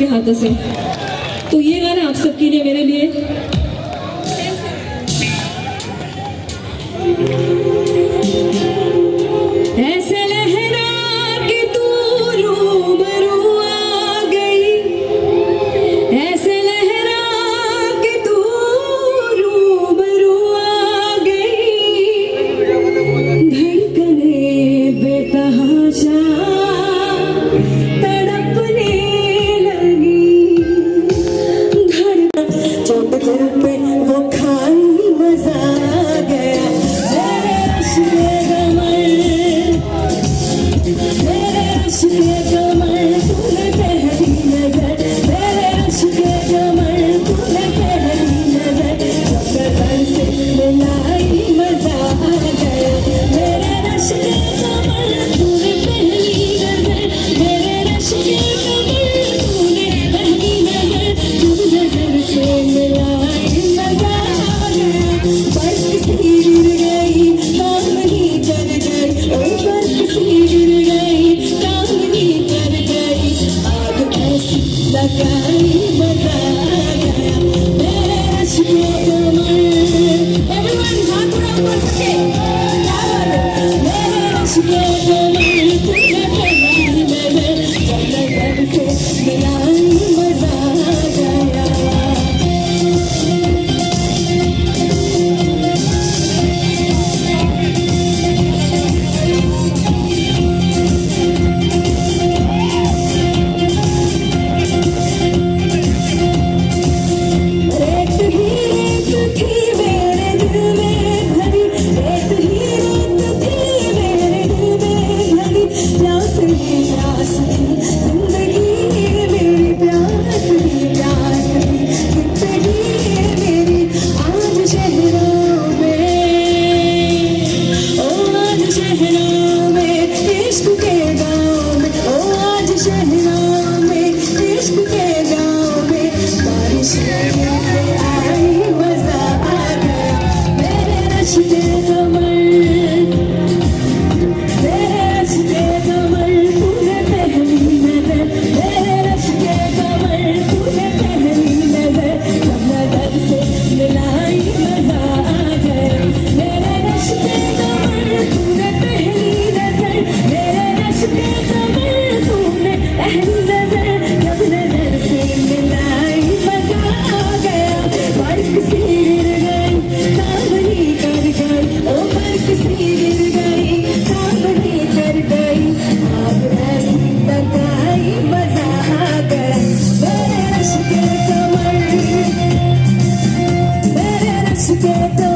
हाथों से। तो ये गाना आप सबके लिए, मेरे लिए। ऐसे लहरा के तू रूबरू आ गई, ऐसे लहरा के तू रूबरू आ गई, धड़कने बेतहाशा तड़पने लगी, धड़कन चोट दिल पे वो खाई मजा आ गया, मेरे अश्के कमर, मेरे अश्के कमर तूने पहली नजर, मेरे अश्के कमर तूने पहली नजर, जब गजल से मिलाई मजा आ गया, मेरे अश्के कमर तूने पहली नजर, मेरे अश्के कमर तूने पहली नजर, जब गजल से मिलाई मजा आ गया, बर्फ सी गिर गई काम ही कर गई, ओ बर्फ सी गिर गई काम ही कर गई, आग ऐसी लगाई मजा आ गया, मेरे अश्के कमर। Everyone हाथ उठाओ बोल सके, क्या बात है, मेरे अश्के कमर तूने पहली नजर, जब नजर से मिलाई मजा आ गया। रेत ही रेत थी मेरे दिल में भरी, रेत ही रेत थी के